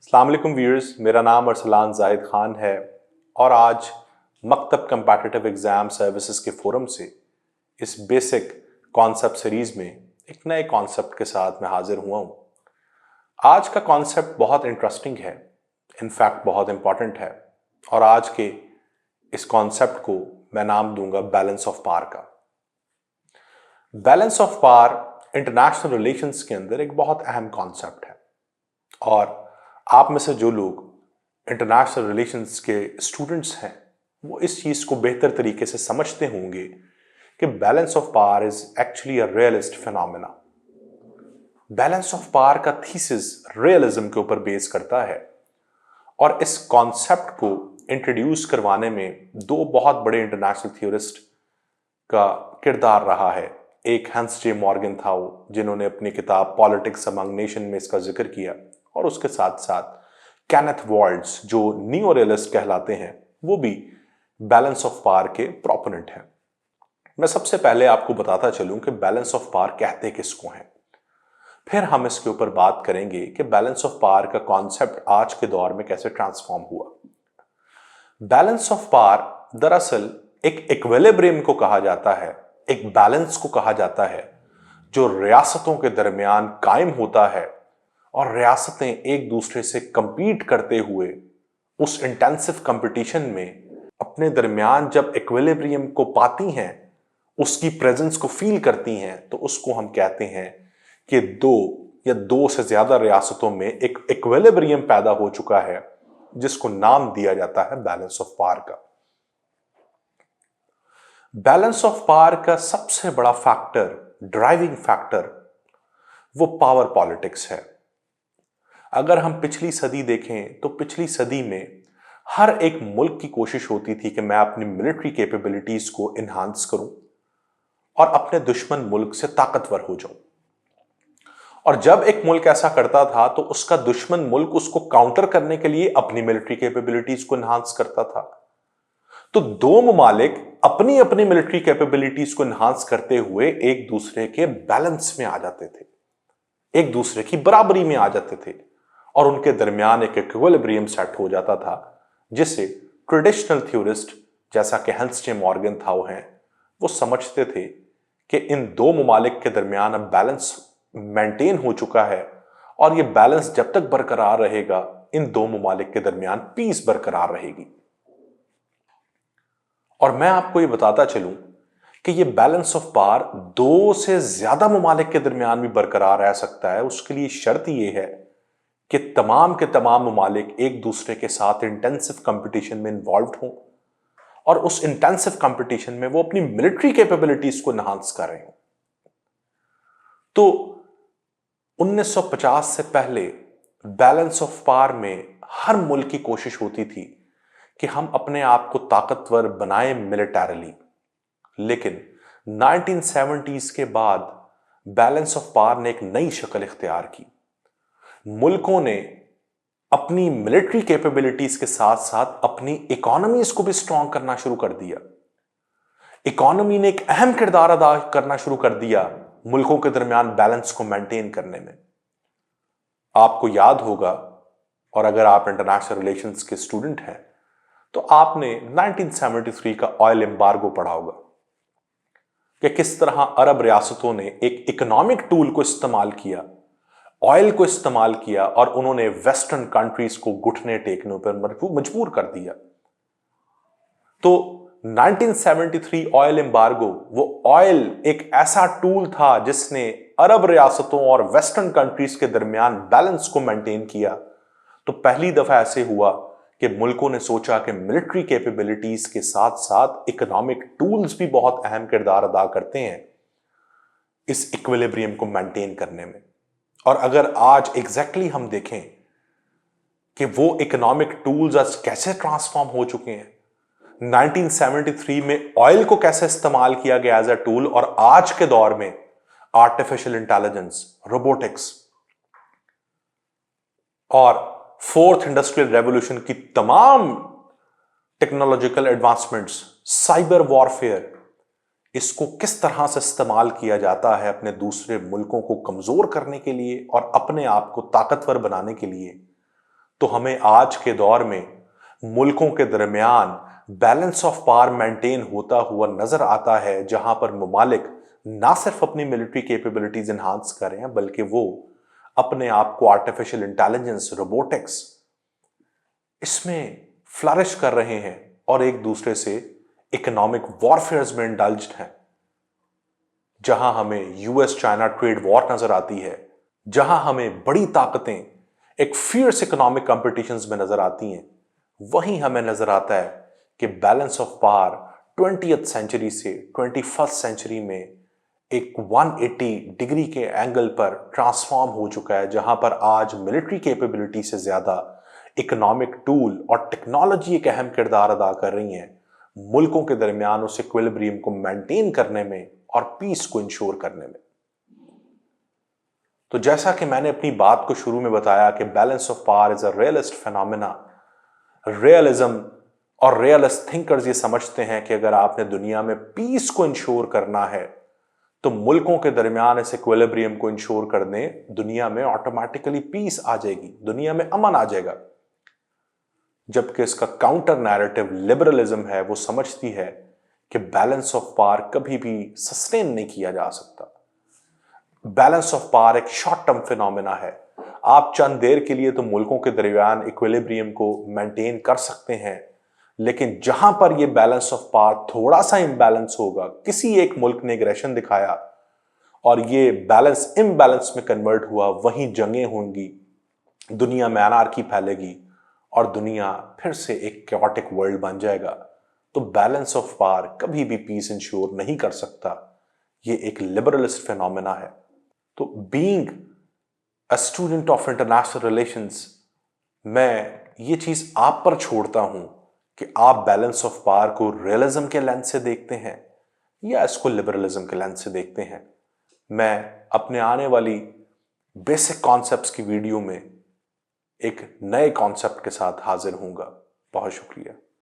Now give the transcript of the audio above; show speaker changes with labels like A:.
A: अस्सलाम वालेकुम व्यूअर्स, मेरा नाम अरसलान जाहिद खान है और आज मकतब कम्पिटिटिव एग्ज़ाम सर्विसेज के फोरम से इस बेसिक कॉन्सेप्ट सीरीज़ में एक नए कॉन्सेप्ट के साथ मैं हाजिर हुआ हूँ। आज का कॉन्सेप्ट बहुत इंटरेस्टिंग है, इनफैक्ट बहुत इंपॉर्टेंट है और आज के इस कॉन्सेप्ट को मैं नाम दूंगा बैलेंस ऑफ पावर का। Balance of power international relations के अंदर एक बहुत अहम कॉन्सेप्ट है और आप में से जो लोग इंटरनेशनल रिलेशंस के स्टूडेंट्स हैं वो इस चीज़ को बेहतर तरीके से समझते होंगे कि balance of power is actually a realist phenomena. Balance of power का थीसिस रियलिज्म के ऊपर बेस करता है और इस कॉन्सेप्ट को इंट्रोड्यूस करवाने में दो बहुत बड़े इंटरनेशनल थियोरिस्ट का किरदार रहा है। एक हैंस जे मॉर्गन था जिन्होंने अपनी किताब पॉलिटिक्स अमंग नेशन में इसका जिक्र किया और उसके साथ साथ केनेथ वॉल्ट्ज जो नियो रियलिस्ट कहलाते हैं वो भी बैलेंस ऑफ पावर के प्रोपोनेंट हैं। मैं सबसे पहले आपको बताता चलूं कि बैलेंस ऑफ पावर कहते किसको हैं, फिर हम इसके ऊपर बात करेंगे कि बैलेंस ऑफ पावर का कॉन्सेप्ट आज के दौर में कैसे ट्रांसफॉर्म हुआ। बैलेंस ऑफ पावर दरअसल एक इक्विलिब्रियम को कहा जाता है, एक बैलेंस को कहा जाता है जो रियासतों के दरमियान कायम होता है और रियासतें एक दूसरे से कंपीट करते हुए उस इंटेंसिव कंपटीशन में अपने दरमियान जब इक्विलिब्रियम को पाती हैं, उसकी प्रेजेंस को फील करती हैं, तो उसको हम कहते हैं कि दो या दो से ज्यादा रियासतों में एक इक्विलिब्रियम पैदा हो चुका है जिसको नाम दिया जाता है बैलेंस ऑफ पावर का। बैलेंस ऑफ पावर का सबसे बड़ा फैक्टर, ड्राइविंग फैक्टर, वो पावर पॉलिटिक्स है। अगर हम पिछली सदी देखें तो पिछली सदी में हर एक मुल्क की कोशिश होती थी कि मैं अपनी मिलिट्री कैपेबिलिटीज को इन्हांस करूं और अपने दुश्मन मुल्क से ताकतवर हो जाऊं। और जब एक मुल्क ऐसा करता था तो उसका दुश्मन मुल्क उसको काउंटर करने के लिए अपनी मिलिट्री कैपेबिलिटीज को इन्हांस करता था। तो दो ममालिक अपनी अपनी मिलिट्री कैपेबिलिटीज को इन्हांस करते हुए एक दूसरे के बैलेंस में आ जाते थे, एक दूसरे की बराबरी में आ जाते थे और उनके दरमियान एक इक्विलिब्रियम सेट हो जाता था जिसे ट्रेडिशनल थ्योरिस्ट जैसा कि हैंस जे मॉर्गन था वो समझते थे कि इन दो ममालिक के दरमियान अब बैलेंस मेंटेन हो चुका है और ये बैलेंस जब तक बरकरार रहेगा इन दो ममालिक के दरमियान पीस बरकरार रहेगी। और मैं आपको ये बताता चलूं कि ये बैलेंस ऑफ पावर दो से ज्यादा ममालिक के दरमियान भी बरकरार रह सकता है। उसके लिए शर्त ये है कि तमाम के तमाम ममालिक एक दूसरे के साथ इंटेंसिव कंपटीशन में इन्वॉल्व हों और उस इंटेंसिव कंपटीशन में वो अपनी मिलिट्री कैपेबिलिटीज को एनहांस कर रहे हो। तो 1950 से पहले बैलेंस ऑफ पावर में हर मुल्क की कोशिश होती थी कि हम अपने आप को ताकतवर बनाएं मिलिटरीली, लेकिन 1970s के बाद बैलेंस ऑफ पावर ने एक नई शक्ल इख्तियार की। मुल्कों ने अपनी मिलिट्री कैपेबिलिटीज के साथ साथ अपनी इकोनॉमीज को भी स्ट्रॉन्ग करना शुरू कर दिया। इकोनॉमी ने एक अहम किरदार अदा करना शुरू कर दिया मुल्कों के दरमियान बैलेंस को मेंटेन करने में। आपको याद होगा, और अगर आप इंटरनेशनल रिलेशंस के स्टूडेंट हैं तो आपने 1973 का ऑयल एम्बार्गो पढ़ा होगा कि किस तरह अरब रियासतों ने एक इकोनॉमिक टूल को इस्तेमाल किया, ऑयल को इस्तेमाल किया और उन्होंने वेस्टर्न कंट्रीज को घुटने टेकने पर मजबूर कर दिया। तो 1973 ऑयल एम्बार्गो, वो ऑयल एक ऐसा टूल था जिसने अरब रियासतों और वेस्टर्न कंट्रीज के दरमियान बैलेंस को मेंटेन किया। तो पहली दफा ऐसे हुआ कि मुल्कों ने सोचा कि मिलिट्री कैपेबिलिटीज के साथ साथ इकोनॉमिक टूल्स भी बहुत अहम किरदार अदा करते हैं इस इक्विलिब्रियम को मेंटेन करने में। और अगर आज एग्जैक्टली हम देखें कि वो इकोनॉमिक टूल्स आज कैसे ट्रांसफॉर्म हो चुके हैं, 1973 में ऑयल को कैसे इस्तेमाल किया गया एज अ टूल और आज के दौर में आर्टिफिशियल इंटेलिजेंस, रोबोटिक्स और फोर्थ इंडस्ट्रियल रेवोल्यूशन की तमाम टेक्नोलॉजिकल एडवांसमेंट्स, साइबर वॉरफेयर, इसको किस तरह से इस्तेमाल किया जाता है अपने दूसरे मुल्कों को कमजोर करने के लिए और अपने आप को ताकतवर बनाने के लिए, तो हमें आज के दौर में मुल्कों के दरमियान बैलेंस ऑफ पावर मेंटेन होता हुआ नजर आता है, जहां पर ममालिक ना सिर्फ अपनी मिलिट्री कैपेबिलिटीज एनहांस कर रहे हैं, बल्कि वो अपने आप को आर्टिफिशियल इंटेलिजेंस, रोबोटिक्स इसमें फ्लरिश कर रहे हैं और एक दूसरे से इकोनॉमिक वॉरफेयर में इंडल्ज्ड हैं। जहां हमें यूएस चाइना ट्रेड वॉर नजर आती है, जहां हमें बड़ी ताकतें एक फियर्स इकोनॉमिक कंपटीशंस में नजर आती हैं, वहीं हमें नजर आता है कि balance of power 20th century से 21st सेंचुरी में एक 180 डिग्री के एंगल पर ट्रांसफॉर्म हो चुका है, जहां पर आज मिलिट्री कैपेबिलिटी से ज्यादा इकोनॉमिक टूल और टेक्नोलॉजी एक अहम किरदार अदा कर रही हैं मुल्कों के दरमियान उस इक्विलिब्रियम को मेंटेन करने में और पीस को इंश्योर करने में। तो जैसा कि मैंने अपनी बात को शुरू में बताया कि balance of power is a realist phenomena. Realism और रियलिस्ट थिंकर्स ये समझते हैं कि अगर आपने दुनिया में पीस को इंश्योर करना है तो मुल्कों के दरमियान इस इक्विलिब्रियम को इंश्योर कर दें, दुनिया में ऑटोमेटिकली पीस आ जाएगी, दुनिया में अमन आ जाएगा। जबकि इसका काउंटर नैरेटिव लिबरलिज्म है, वो समझती है कि बैलेंस ऑफ पावर कभी भी सस्टेन नहीं किया जा सकता। बैलेंस ऑफ पावर एक शॉर्ट टर्म फिनोमेना है। आप चंद देर के लिए तो मुल्कों के दरमियान इक्विलिब्रियम को मेंटेन कर सकते हैं, लेकिन जहां पर यह बैलेंस ऑफ पावर थोड़ा सा इम्बैलेंस होगा, किसी एक मुल्क ने एग्रेशन दिखाया और ये बैलेंस इम्बैलेंस में कन्वर्ट हुआ, वहीं जंगें होंगी, दुनिया में अनार्की फैलेगी और दुनिया फिर से एक कैओटिक वर्ल्ड बन जाएगा। तो बैलेंस ऑफ पावर कभी भी पीस इंश्योर नहीं कर सकता। ये एक लिबरलिस्ट फिनोमेना है। तो being a student of international relations, मैं ये चीज आप पर छोड़ता हूं कि आप बैलेंस ऑफ पावर को रियलिज्म के लेंस से देखते हैं या इसको लिबरलिज्म के लेंस से देखते हैं। मैं अपने आने वाली बेसिक कॉन्सेप्ट्स की वीडियो में एक नए कॉन्सेप्ट के साथ हाजिर हूंगा। बहुत शुक्रिया।